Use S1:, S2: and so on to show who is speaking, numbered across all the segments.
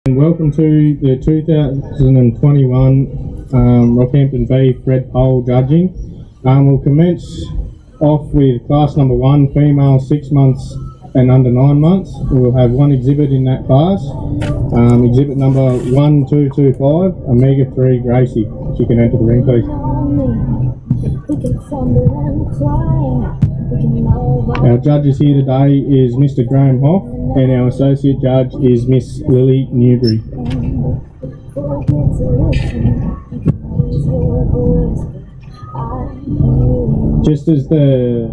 S1: And welcome to the 2021 Rockhampton Beef Red Pole judging. We'll commence off with class number 1, female 6 months and under 9 months. We'll have one exhibit in that class. Exhibit number 1225, Omega 3 Gracie. She can enter the ring, please. Our judges here today is Mr. Graham Hoff, and our associate judge is Miss Lily Newbury. Just as the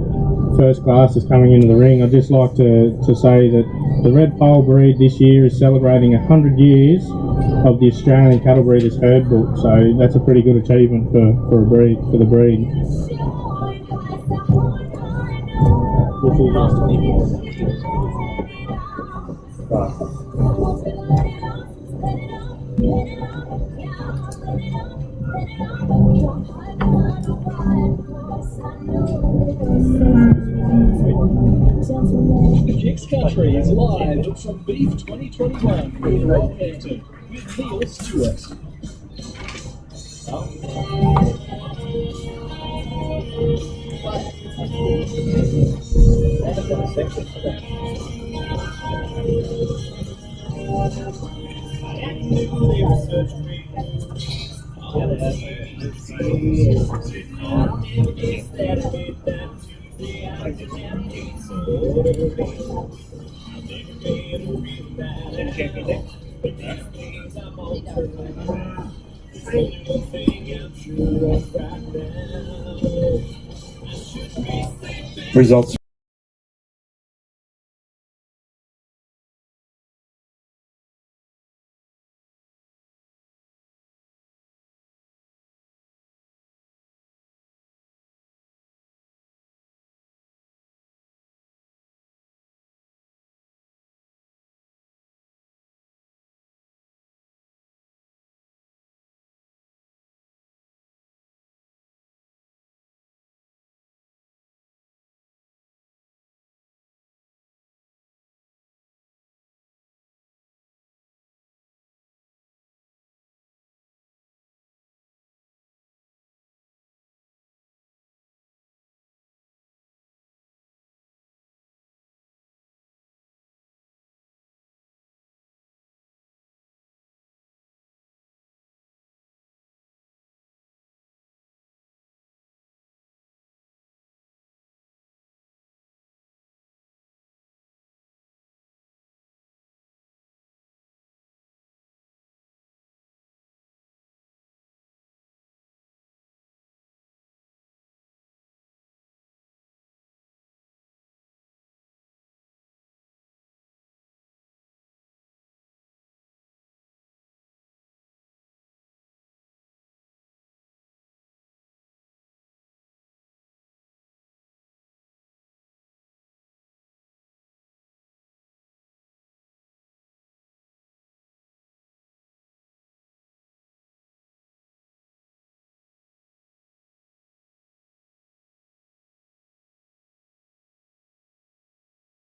S1: first class is coming into the ring, I'd just like to say that the Red Pole breed this year is celebrating 100 years of the Australian Cattle Breeders Herd Book, so that's a pretty good achievement for the breed. This is last 24.
S2: Kicks Country is live from Beef 2021 in Rockhampton with Neil Stewart.
S3: Results.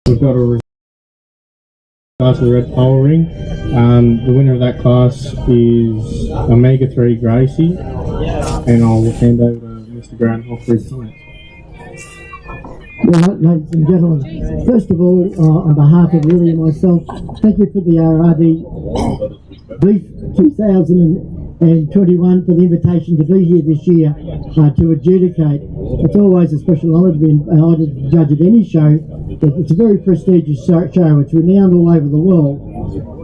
S1: We've got a class of the Red Pole ring. The winner of that class is Omega 3 Gracie, and I'll hand over to Mr. Graham Hoff for his comments.
S4: Well, ladies and gentlemen, first of all, on behalf of Lily and myself, thank you for the RRD Beef 2021 for the invitation to be here this year to adjudicate. It's always a special honour to be invited to judge at any show. It's a very prestigious show. It's renowned all over the world.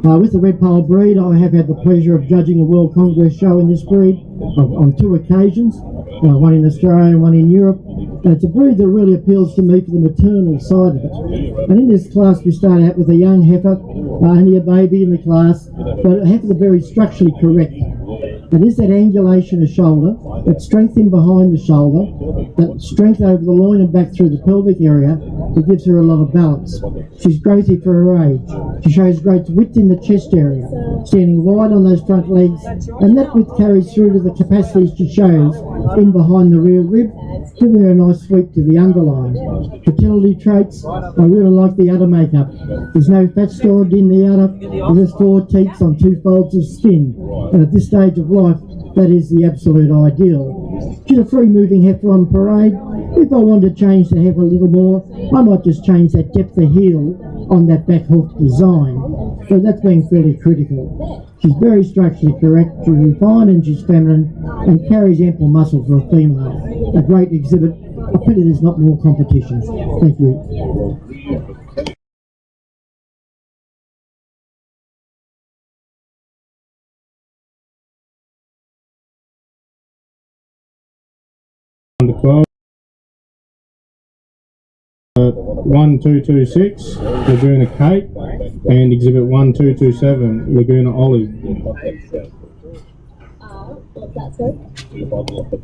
S4: With the Red Pole breed, I have had the pleasure of judging a World Congress show in this breed on 2 occasions, one in Australia and one in Europe. And it's a breed that really appeals to me for the maternal side of it. And in this class we start out with a young heifer, only a baby in the class, but a heifer that's very structurally correct. It is that angulation of shoulder, that strength in behind the shoulder, that strength over the loin and back through the pelvic area that gives her a lot of balance. She's growthy for her age. She shows great width in the chest area, standing wide on those front legs, and that width carries through to the capacities she shows in behind the rear rib, giving her a nice sweep to the underline. Fertility traits, I really like the udder makeup. There's no fat stored in the udder, there's 4 teats on 2 folds of skin, and at this stage of life, that is the absolute ideal. She's a free-moving heifer on parade. If I want to change the heifer a little more, I might just change that depth of heel on that back hoof design. So that's being fairly critical. She's very structurally correct, she's refined and she's feminine, and carries ample muscle for a female. A great exhibit. I pity there's not more competition. Thank you.
S1: Under 12. 1226, Laguna Kate, and exhibit 1227, Laguna Olive.
S3: What's that, sir?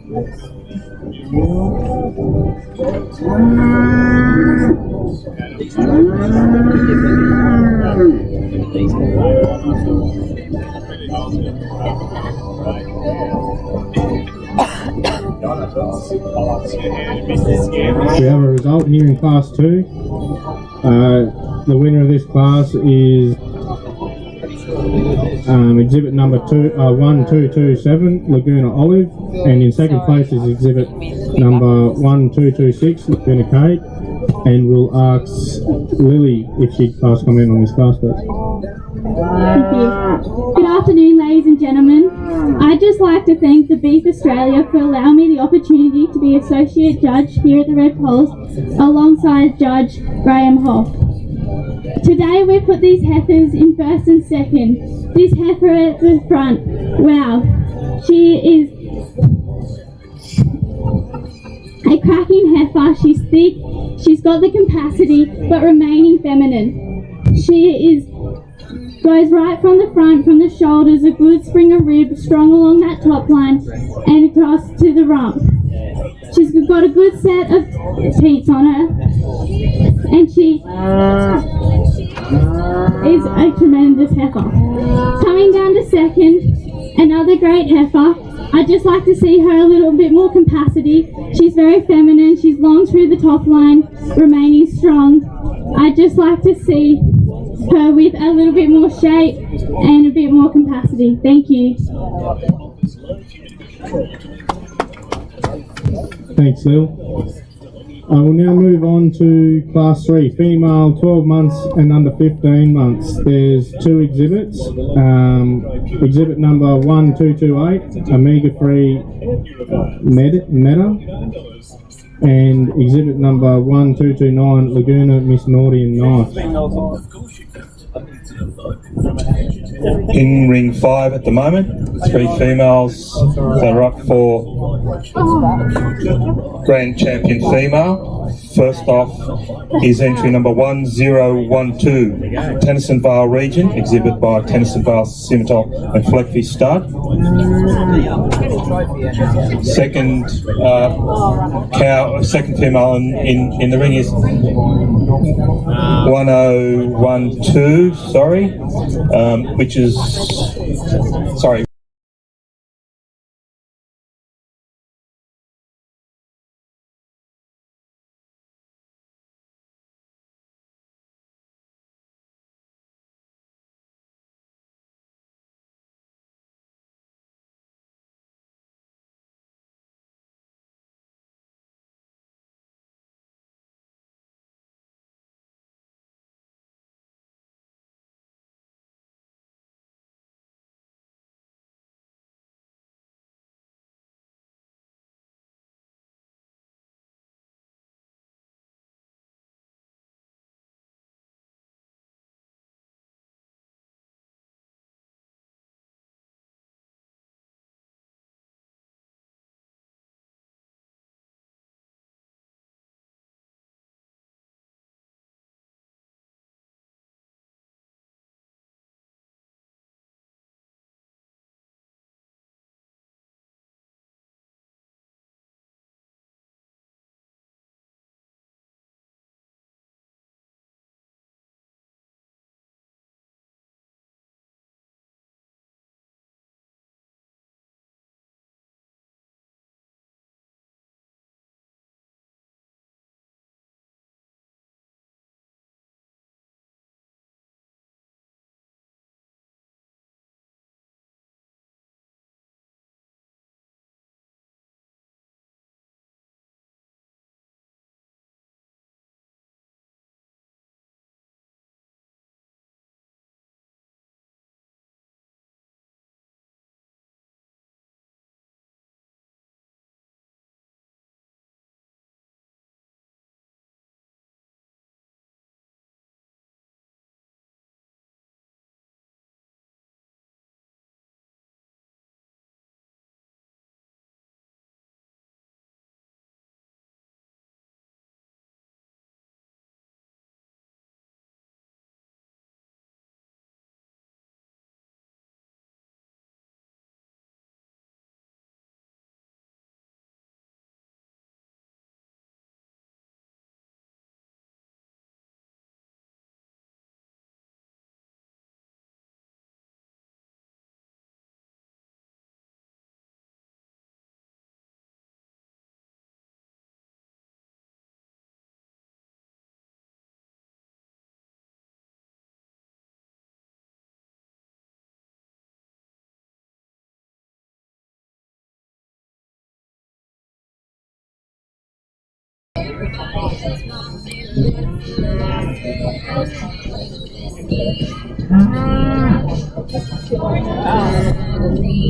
S1: We have a result here in Class 2. The winner of this class is exhibit number 1227, Laguna Olive, and in second place is exhibit number 1226, Laguna Kate. And we'll ask Lily if she'd pass comment on this class, please.
S5: Thank you. Good afternoon, ladies and gentlemen. I'd just like to thank the Beef Australia for allowing me the opportunity to be Associate Judge here at the Red Pulse alongside Judge Graham Hoff. Today we put these heifers in first and second. This heifer at the front, wow, she is a cracking heifer. She's thick, she's got the capacity, but remaining feminine. She goes right from the front, from the shoulders, a good spring of rib, strong along that top line, and across to the rump. She's got a good set of teats on her, and she is a tremendous heifer. Coming down to second, another great heifer. I'd just like to see her a little bit more capacity. She's very feminine, she's long through the top line, remaining strong. I'd just like to see her with a little bit more shape and a bit more capacity. Thank you.
S1: Thanks, Lil. I will now move on to Class 3, female 12 months and under 15 months. There's two exhibits. Exhibit number 1228, omega-free Netta, and exhibit number 1229, Laguna Miss Naughty and Nice.
S6: In ring 5 at the moment, 3 females that are up for Grand Champion Female. First off is entry number 1012, Tennyson Vale Region, exhibit by Tennyson Vale Scimitar and Fleckby Stud. Second female in the ring is 1012, which is,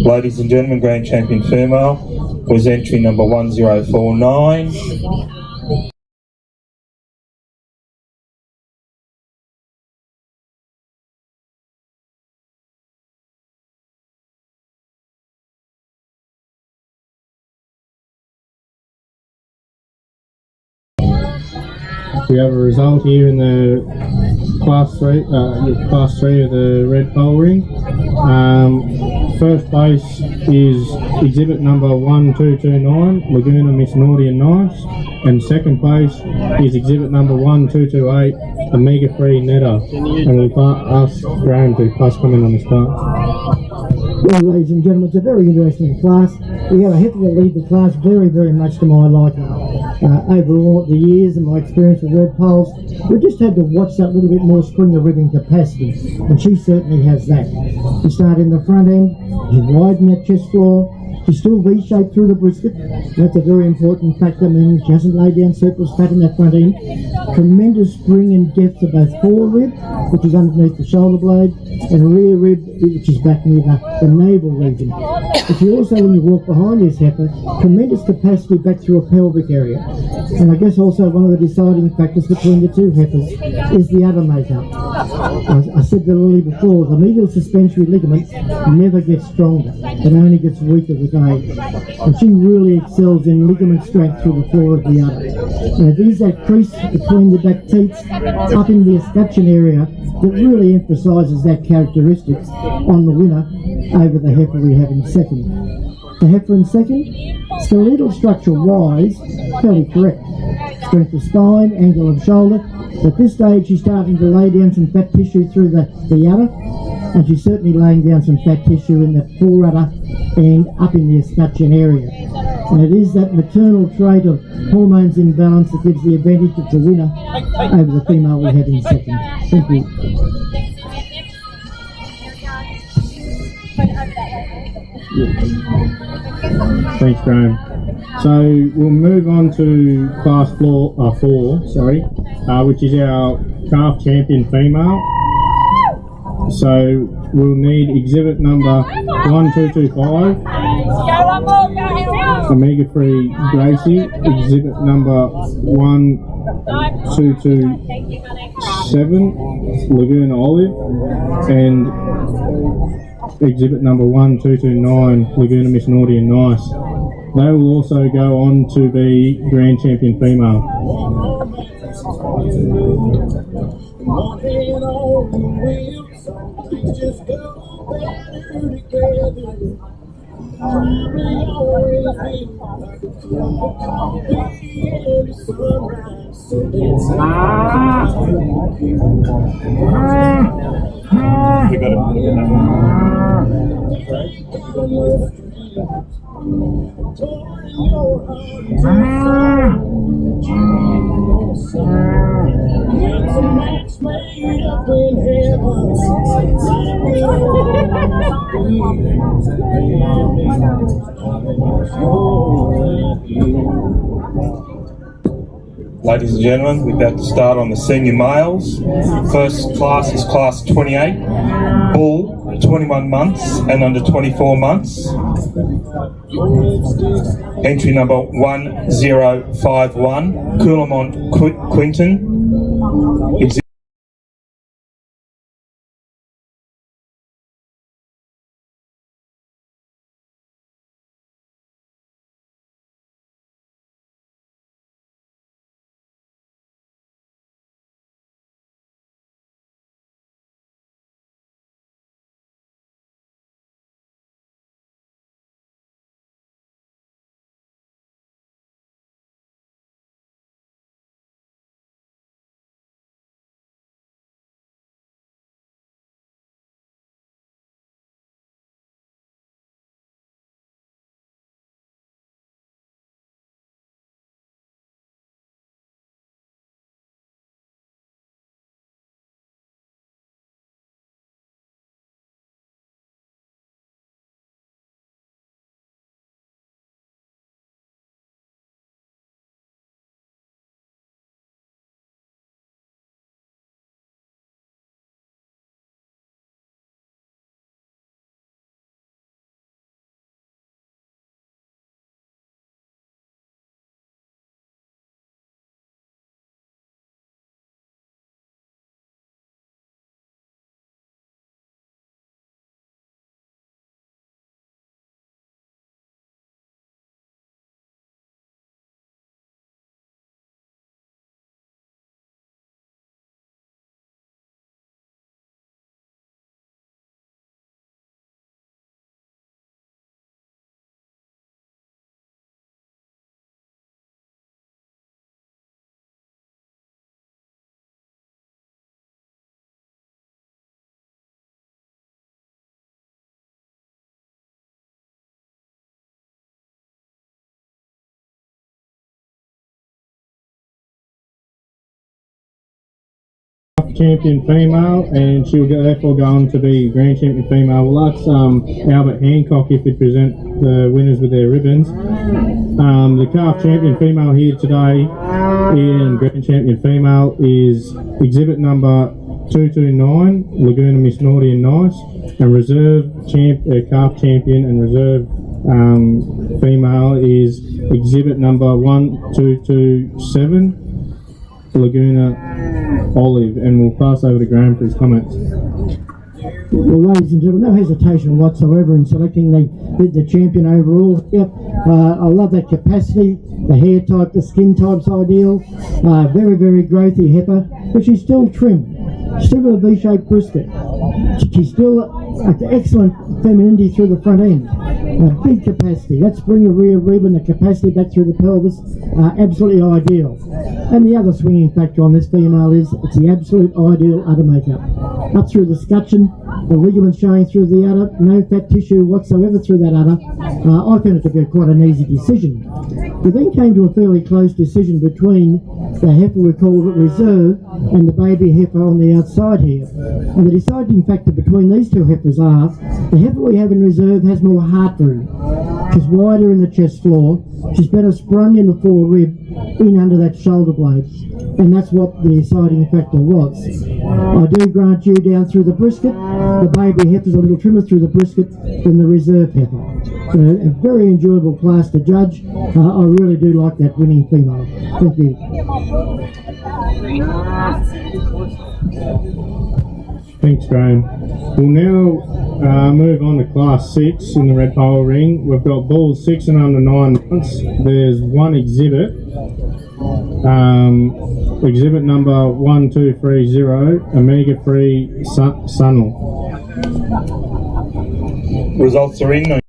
S6: Ladies and gentlemen, Grand Champion Female was entry number 1049.
S1: We have a result here in the class three of the red pole ring. First place is exhibit number 1229, Laguna Miss Naughty and Nice, and second place is exhibit number 1228, Omega Free Netta. And we'll ask Graham to pass comment on this part.
S4: Well, ladies and gentlemen, it's a very interesting class. We have a heifer that lead the class very, very much to my liking. Overall, the years and my experience with red poles, we just had to watch that little bit more springer ribbing capacity, and she certainly has that. You start in the front end, you widen that chest floor, she's still V-shaped through the brisket. That's a very important factor, meaning she hasn't laid down surplus fat in that front end. Tremendous spring and depth of both fore rib, which is underneath the shoulder blade, and rear rib, which is back near the navel region. But you also, when you walk behind this heifer, tremendous capacity back through a pelvic area. And I guess also one of the deciding factors between the two heifers is the udder makeup. I said to Lily before, the medial suspensory ligament never gets stronger, it only gets weaker with age. And she really excels in ligament strength through the floor of the udder. And it is that crease between the back teats up in the escutcheon area that really emphasises that characteristics on the winner over the heifer we have in second. The heifer in second, skeletal structure wise, fairly correct. Strength of spine, angle of shoulder. At this stage she's starting to lay down some fat tissue through the udder, and she's certainly laying down some fat tissue in the fore udder and up in the escutcheon area. And it is that maternal trait of hormones in balance that gives the advantage of the winner over the female we have in second. Thank you.
S1: Thanks, Graham. So we'll move on to class 4, which is our calf champion female. So we'll need exhibit number 1225, Omega Free Gracie, exhibit number 1227, Laguna Olive, and exhibit number 1229, Laguna Miss Naughty and Nice. They will also go on to be Grand Champion Female.
S2: One hand on the wheel, some things just go better together. Probably always feel like it's one coffee and the sunrise. So it's
S6: We got it.
S2: it's a match made up in
S6: Ladies and gentlemen, we're about to start on the senior males. First class is class 28, bull, 21 months and under 24 months. Entry number 1051, Coolamont Quinton.
S1: champion female, and she'll therefore go on to be grand champion female. We'll ask Albert Hancock if he'd present the winners with their ribbons. The calf champion female here today and grand champion female is exhibit number 229, Laguna Miss Naughty and Nice, and reserve calf champion and reserve female is exhibit number 1227, Laguna Olive, and we'll pass over to Graham for his comments.
S4: Well, ladies and gentlemen, no hesitation whatsoever in selecting the champion overall. Yep, I love that capacity, the hair type, the skin type's ideal. Very, very growthy heifer, but she's still trim. Still with a V-shaped brisket. She's still excellent femininity through the front end. Big capacity. That spring of rear rib and the capacity back through the pelvis, absolutely ideal. And the other swinging factor on this female is it's the absolute ideal udder makeup. Up through the scutcheon, the ligaments showing through the udder, no fat tissue whatsoever through that udder. I found it to be quite an easy decision. We then came to a fairly close decision between the heifer we called reserve and the baby heifer on the outside here. And the deciding factor between these two heifers are the heifer we have in reserve has more heart room. She's wider in the chest floor. She's better sprung in the fore rib, in under that shoulder blade. And that's what the deciding factor was. I do grant you down through the brisket, the baby heifer's a little trimmer through the brisket than the reserve heifer. So a very enjoyable class to judge. I really do like that winning female. Thank you.
S1: Thanks, Graham. We'll now move on to Class 6 in the red pole ring. We've got bulls 6 and under 9 months. There's one exhibit. Exhibit number 1230, Omega Free Sunil.
S6: Results are in.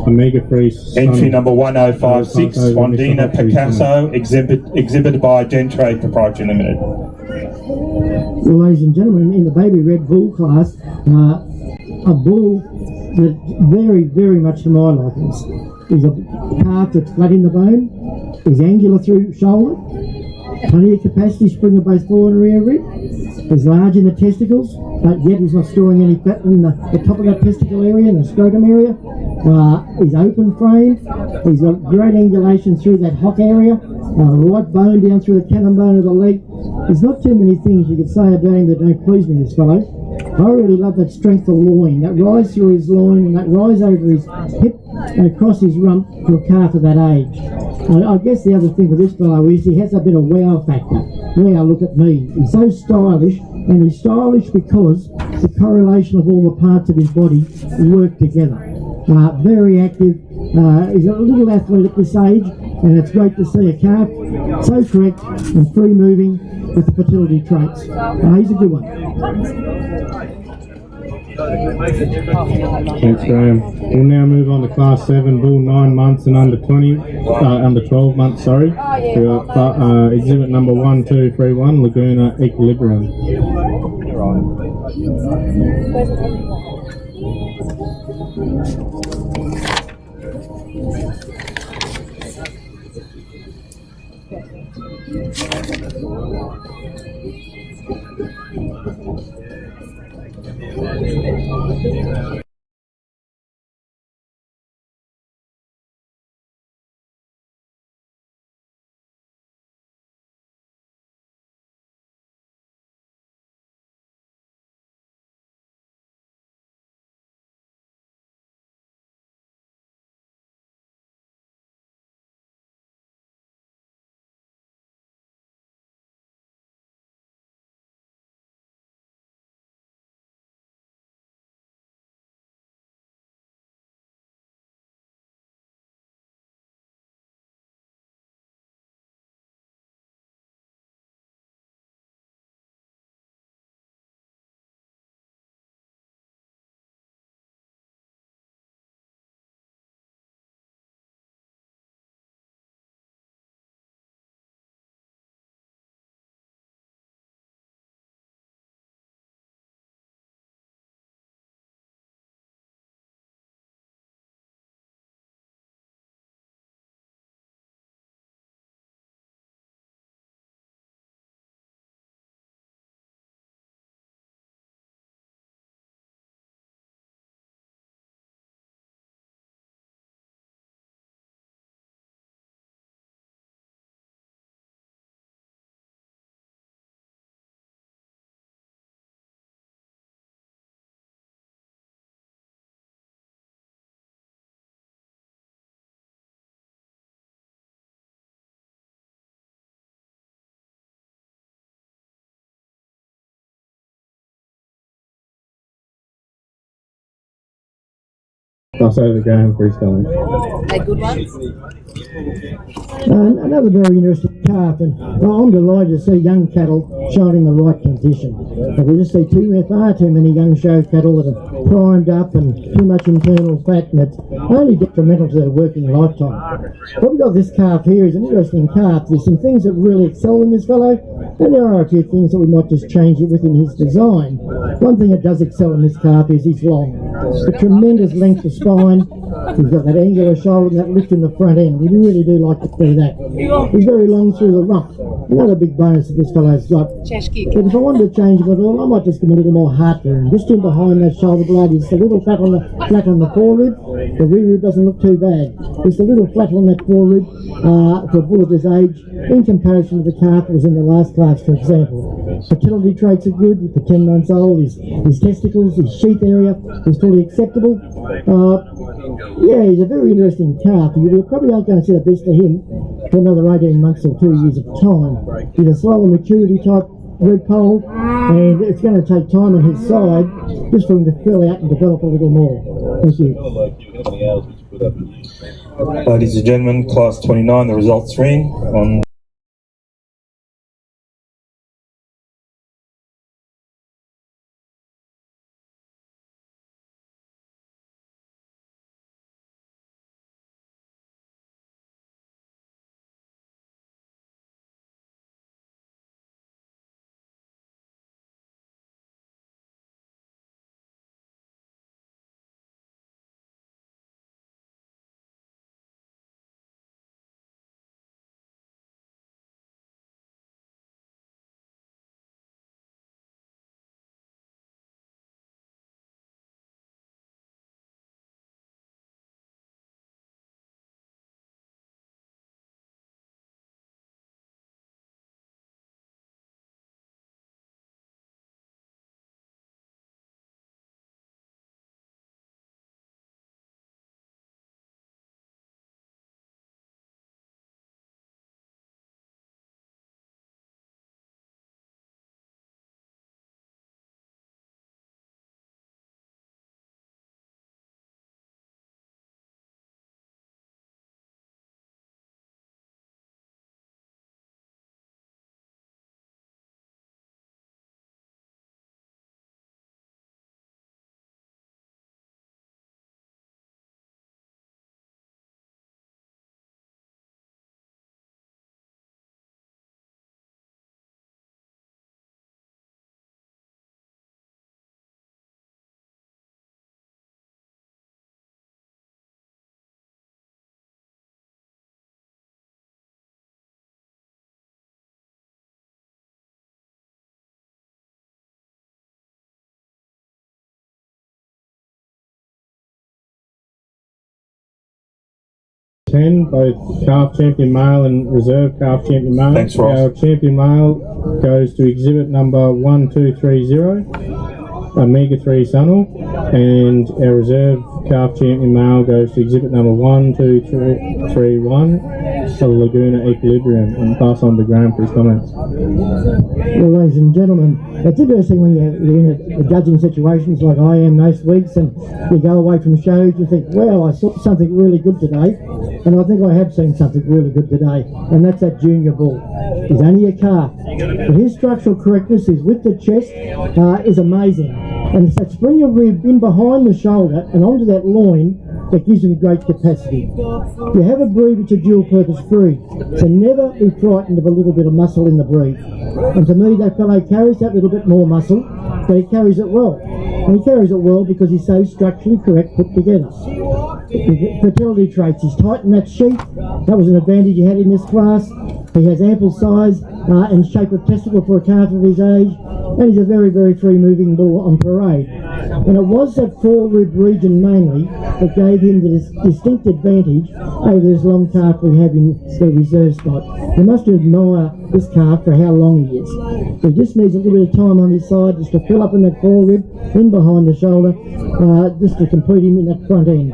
S1: Omega Free
S6: Entry number 1056, Wandina Picasso, exhibited by Gentrade Proprietary Limited.
S4: Well, ladies and gentlemen, in the baby red bull class, a bull that very, very much to my likings is a calf that's flat in the bone, is angular through shoulder, plenty of capacity, spring of both fore and rear rib, is large in the testicles, but yet he's not storing any fat in the top of that testicle area and the scrotum area. He's open frame. He's got great angulation through that hock area. Right bone down through the cannon bone of the leg. There's not too many things you could say about him that don't please me, this fellow. I really love that strength of loin, that rise through his loin and that rise over his hip and across his rump to a calf of that age. I guess the other thing with this fellow is he has a bit of wow factor. Wow, look at me. He's so stylish, and he's stylish because the correlation of all the parts of his body work together. Very active. He's a little athlete at this age, and it's great to see a calf so correct and free moving with the fertility traits. He's a good one.
S1: Thanks, Graham. We'll now move on to Class 7 bull, 9 months and under 12 months, sorry. Exhibit number 1231, Laguna Equilibrium. I'll say the game freestyling.
S3: They're good ones.
S4: Another very interesting calf, and I'm delighted to see young cattle shown in the right condition. But we just see far too many young show cattle that are primed up and too much internal fat, and it's only detrimental to their working lifetime. What we've got this calf here is an interesting calf. There's some things that really excel in this fellow, and there are a few things that we might just change it within his design. One thing that does excel in this calf is he's long. A tremendous length of spine. He's got that angular shoulder and that lift in the front end. We really do like to see that. He's very long through the rump. Another big bonus that this fellow's got. But if I wanted to change him at all, I might just give him a little more heart to him. Just in behind that shoulder blade, he's a little flat on the forerib. The rear rib doesn't look too bad. Just a little flat on that forerib for a bull of this age, in comparison to the calf that was in the last class, for example. Fertility traits are good. For 10 months old, his testicles, his sheath area is fully acceptable. Yeah, he's a very interesting calf. You probably aren't going to see the best of him for another 18 months or 2 years of time. He's a slower maturity type red pole, and it's going to take time on his side just for him to fill out and develop a little more. Thank you.
S6: Ladies and gentlemen, Class 29, the results ring on
S1: 10, both calf champion male and reserve calf champion male.
S6: Thanks, Ross.
S1: Our champion male goes to exhibit number 1230, Omega-3 Sunil, and our reserve calf champion male goes to exhibit number 1231, the Laguna Equilibrium, and pass on to Graham for his comments.
S4: Well, ladies and gentlemen, it's interesting when you're in a judging situations like I am most weeks, and you go away from shows, you think, well, I saw something really good today, and I think I have seen something really good today, and that's that junior bull. He's only a calf, but his structural correctness, his width of chest is amazing, and it's that spring of rib in behind the shoulder and onto that loin that gives him great capacity. You have a breed which is a dual-purpose breed, so never be frightened of a little bit of muscle in the breed. And to me, that fellow carries that little bit more muscle, but he carries it well. And he carries it well because he's so structurally correct put together. The fertility traits, he's tight in that sheath. That was an advantage he had in this class. He has ample size and shape of testicle for a calf of his age, and he's a very, very free-moving bull on parade. And it was that four-rib region mainly that gave him the distinct advantage over this long calf we have in the reserve spot. You must admire this calf for how long he is. He just needs a little bit of time on his side just to fill up in that four-rib, in behind the shoulder, just to complete him in that front end.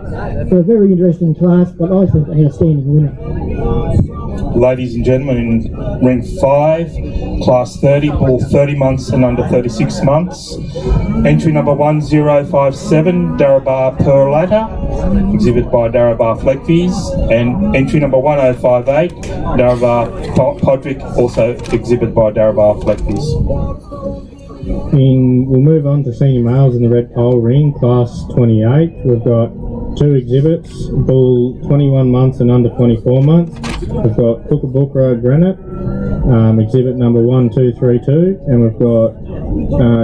S4: So a very interesting class, but I think an outstanding winner.
S6: Ladies and gentlemen, in ring 5, class 30, bull 30 months and under 36 months. Entry number 1057, Darabar Perlata, exhibit by Darabar Fleckvies, and entry number 1058, Darabar Podrick, also exhibit by Darabar Fleckvies.
S1: We'll move on to senior males in the red pole ring, class 28. We've got 2 exhibits, bull 21 months and under 24 months. We've got Kookabookra Granite, exhibit number 1232, and we've got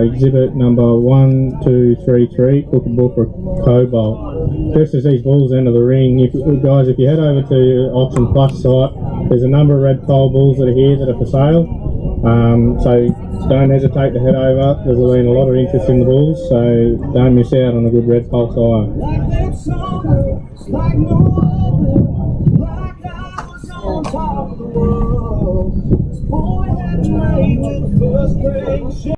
S1: exhibit number 1233, Kookabookra Cobalt. Just as these bulls enter the ring, if you head over to Auction Plus site, there's a number of red pole bulls that are here that are for sale. So don't hesitate to head over. There's been a lot of interest in the bulls, so don't miss out on a good red pole sire.
S2: Like no other, like I was on top of the world. This boy had made with first grade.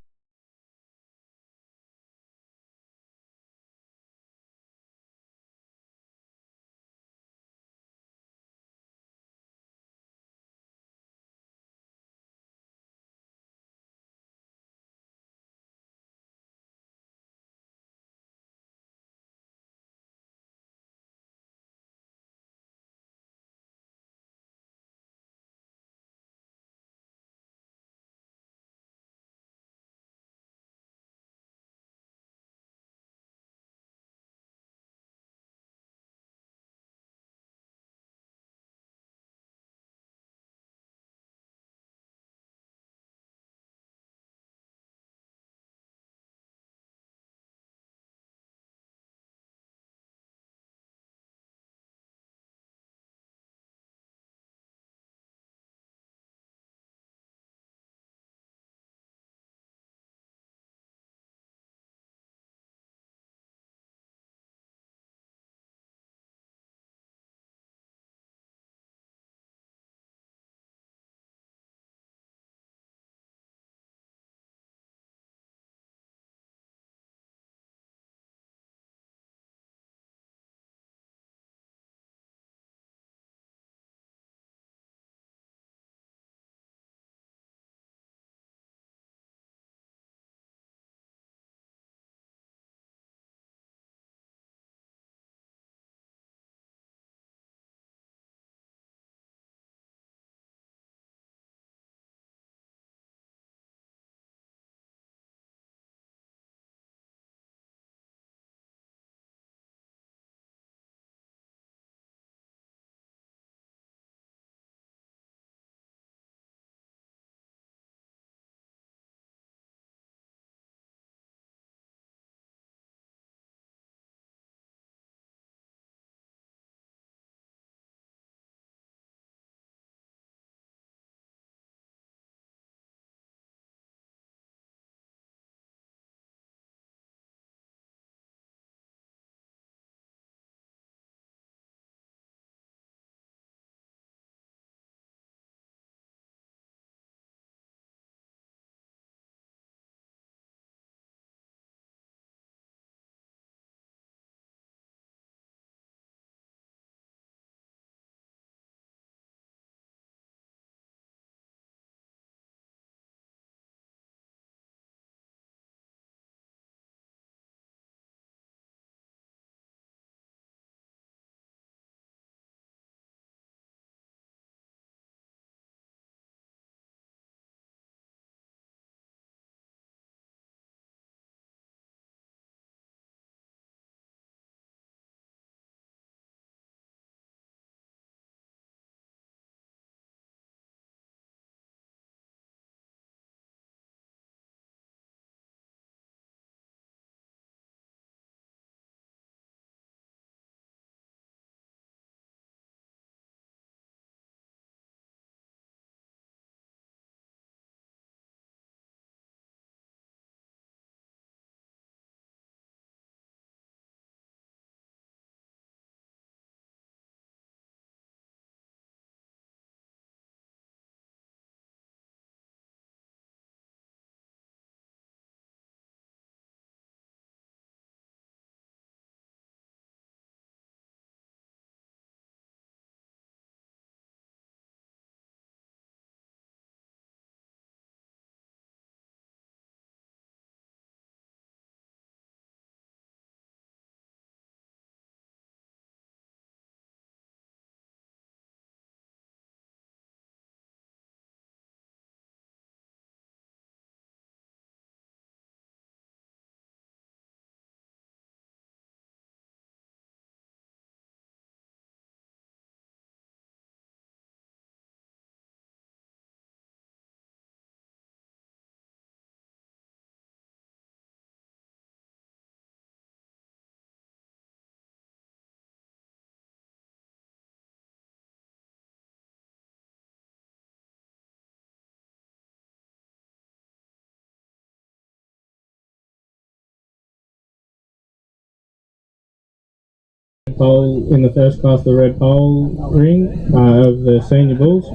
S1: pole in the first class of the red pole ring of the senior bulls.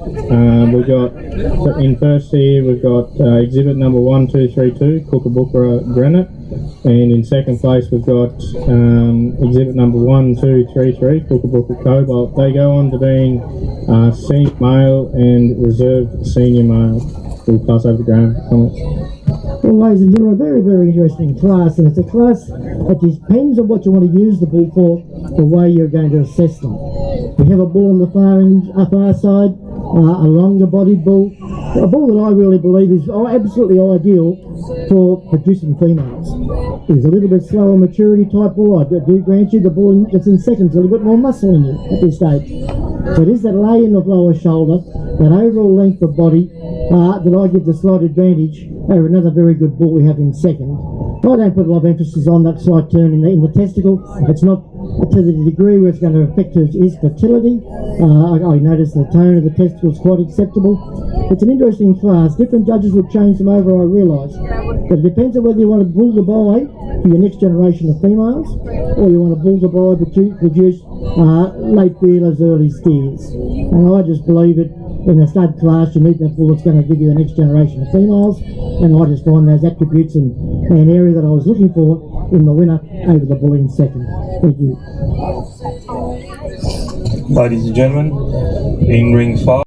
S1: We've got in first here we've got exhibit number 1232 Kookabookra Granite, and in second place we've got exhibit number 1233 Kookabookra Cobalt. They go on to being senior male and reserved senior male. We'll pass over to Graham for comments.
S4: Well, ladies and gentlemen, a very, very interesting class, and it's a class that depends on what you want to use the bull for, the way you're going to assess them. We have a bull on the far side, a longer-bodied bull, a bull that I really believe is absolutely ideal for producing females. He's a little bit slower maturity type bull. I do grant you the bull that's in second is a little bit more muscle in you at this stage. So it is that lay-in of lower shoulder, that overall length of body, that I give the slight advantage over another very good bull we have in second. I don't put a lot of emphasis on that slight turn in the testicle. It's not to the degree where it's going to affect his fertility. I notice the tone of the testicle is quite acceptable. It's an interesting class. Different judges will change them over, I realise. But it depends on whether you want to bull the buy for your next generation of females, or you want to bull the buy to produce late feelers, early steers. And I just believe it. In the stud class, you need that bull that's going to give you the next generation of females, and I just find those attributes in an area that I was looking for in the winner over the bull in second. Thank you.
S6: Ladies and gentlemen, in ring 5.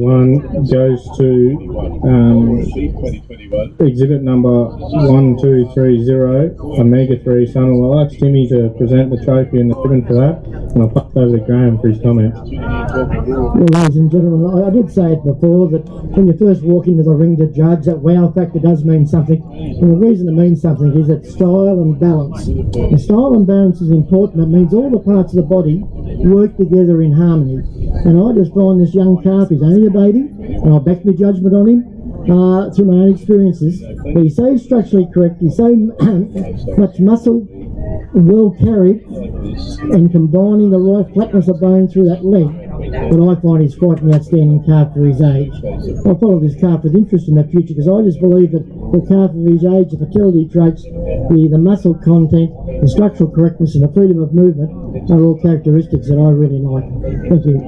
S1: One goes to exhibit number 1230, Omega 3 Son. I'll ask Timmy to present the trophy and the ribbon for that, and I'll pass over to Graham for his comments.
S4: Well, ladies and gentlemen, I did say it before that when you first walk into the ring to judge, that wow factor does mean something. And the reason it means something is that style and balance. The style and balance is important. It means all the parts of the body work together in harmony. And I just find this young calf is only a baby, and I'll back my judgment on him through my own experiences. But he's so structurally correct, he's so much muscle, well carried, and combining the right flatness of bone through that leg, that I find he's quite an outstanding calf for his age. I'll follow this calf with interest in the future, because I just believe that the calf of his age, the fertility traits, the muscle content, the structural correctness and the freedom of movement are all characteristics that I really like. Thank you.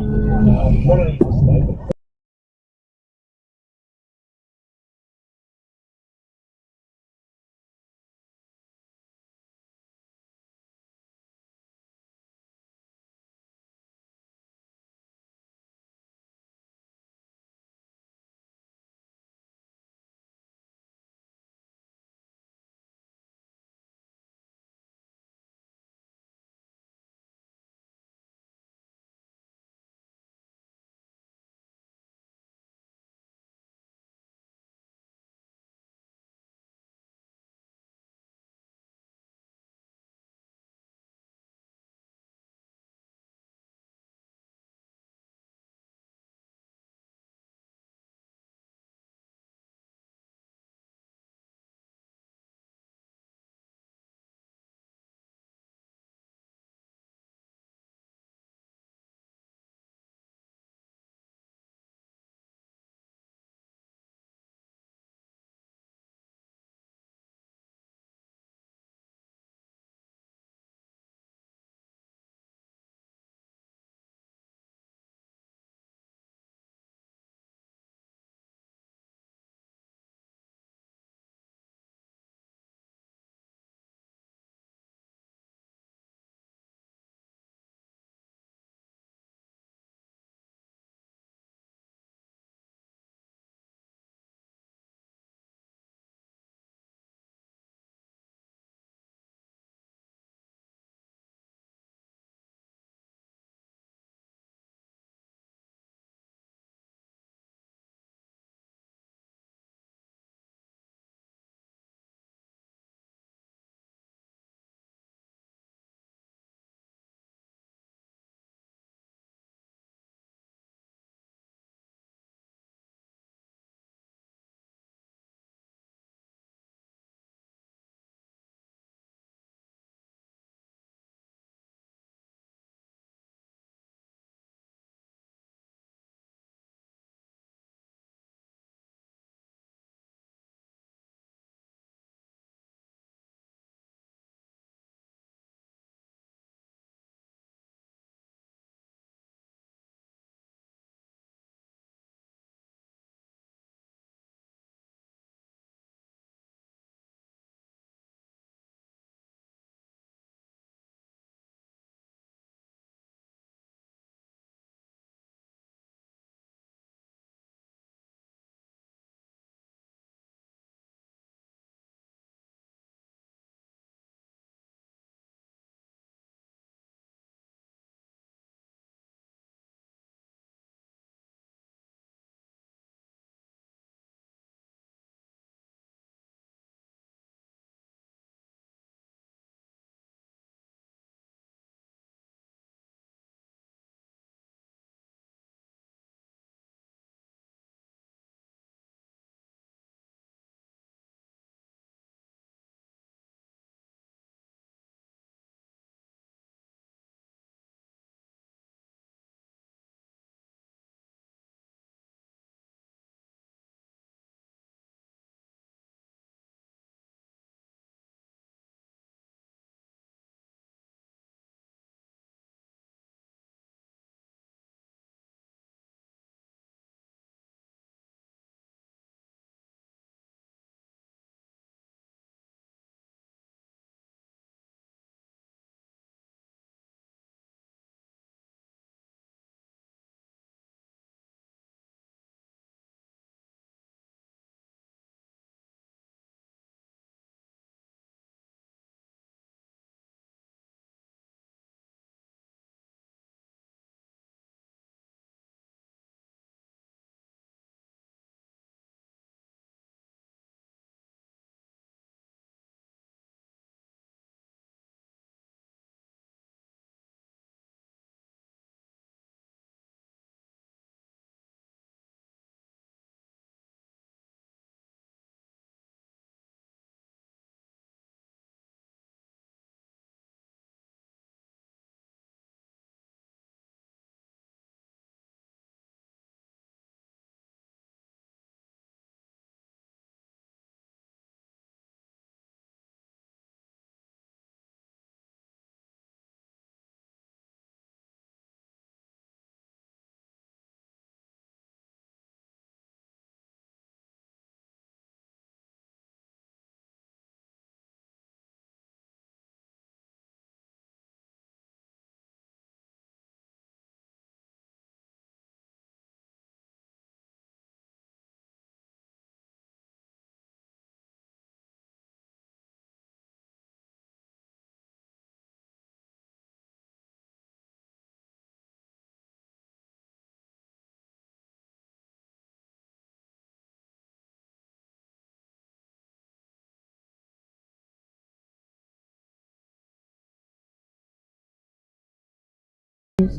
S1: In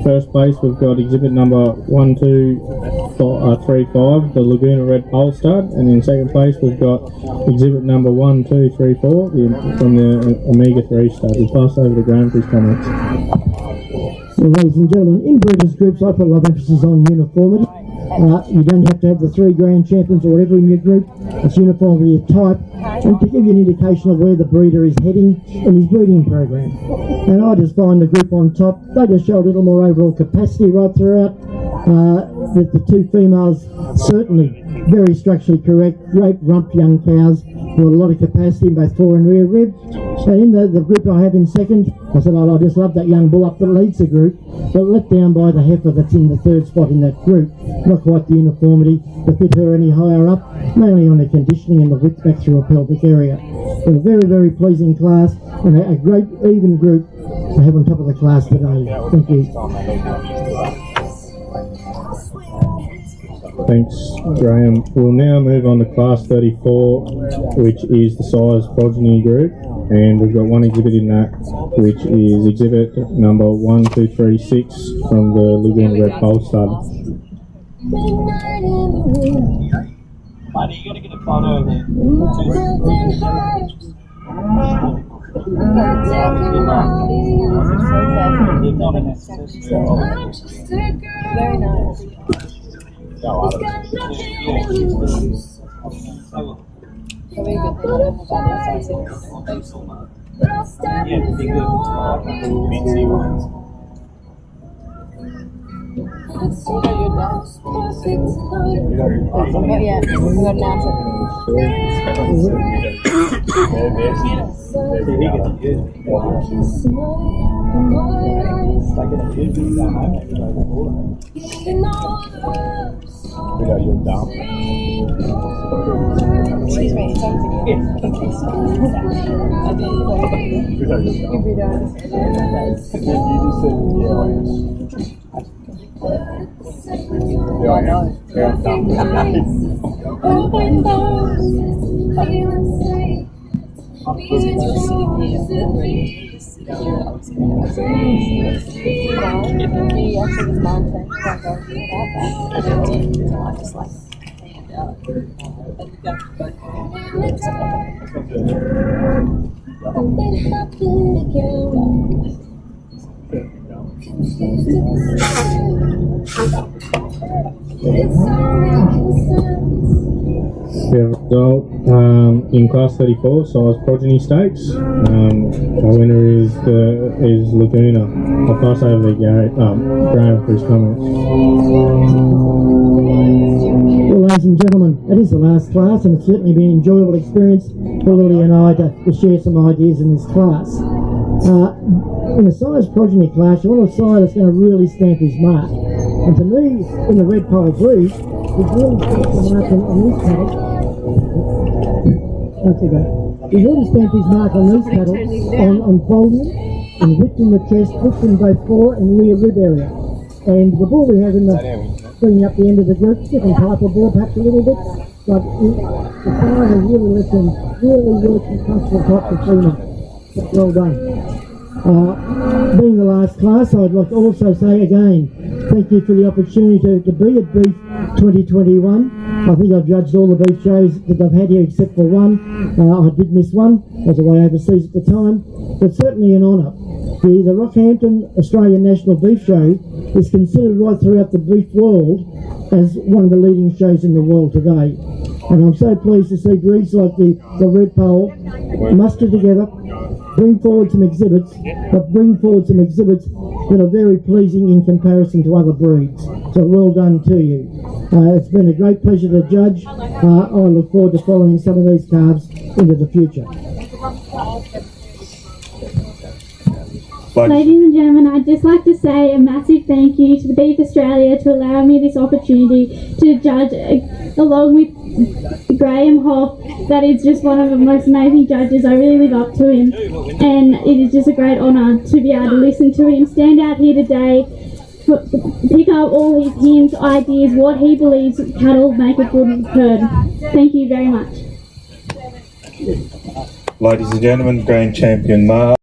S1: first place, we've got exhibit number 1235, the Laguna Red Pole Stud, and in second place, we've got exhibit number 1234 from the Omega 3 Stud. We'll pass over to Graham for his comments.
S4: Well, ladies and gentlemen, in breeders' groups, I put a lot of emphasis on uniformity. You don't have to have the 3 grand champions or whatever in your group. It's uniformity of type, and to give you an indication of where the breeder is heading in his breeding program. And I just find the group on top, they just show a little more overall capacity right throughout. The 2 females certainly very structurally correct, great rump young cows with a lot of capacity in both fore and rear rib. And in the group I have in second, I said, I just love that young bull up that leads the group, but let down by the heifer that's in the 3rd spot in that group. Not quite the uniformity to fit her any higher up, mainly on the conditioning and the width back through a pelvic area. So a very, very pleasing class and a great even group to have on top of the class today. Thank you.
S1: Thanks, Graham. We'll now move on to class 34, which is the size progeny group, and we've got one exhibit in that, which is exhibit number 1236 from the Laguna Red Pole Stud.
S7: Buddy, you gotta get a photo of it.
S3: Very nice. Very good.
S7: Yeah, be good. Fancy ones.
S3: You're done. Not yet. I'm gonna announce Excuse me, it's on video. You'll be done.
S1: We have a result in class 34, size progeny stakes. Our winner is Laguna. I'll pass over to Graham for his comments.
S4: Well, ladies and gentlemen, it is the last class, and it's certainly been an enjoyable experience for Lily and I to share some ideas in this class. In the size progeny class, you want a sire that's going to really stamp his mark. And to me, in the red pole breed, he's really stamped his mark on this cattle. He's really stamped his mark on these cattle on volume and width in the chest, width in both fore and rear rib area. And the bull we have in the bringing up the end of the group, different type of bull, perhaps a little bit, but the sire has really let them really work and punch the top between them. Well done. Being the last class, I'd like to also say again, thank you for the opportunity to be at Beef 2021. I think I've judged all the beef shows that I've had here except for one. I did miss one, I was away overseas at the time, but certainly an honour. The Rockhampton Australian National Beef Show is considered right throughout the beef world as one of the leading shows in the world today. And I'm so pleased to see breeds like the Red Pole muster together, bring forward some exhibits that are very pleasing in comparison to other breeds. So well done to you. It's been a great pleasure to judge. I look forward to following some of these calves into the future.
S5: Ladies and gentlemen, I'd just like to say a massive thank you to the Beef Australia to allow me this opportunity to judge along with Graham Hoff. That is just one of the most amazing judges. I really live up to him, and it is just a great honour to be able to listen to him stand out here today, pick up all his hints, ideas, what he believes cattle make a good herd. Thank you very much.
S6: Ladies and gentlemen, Grand Champion Mark.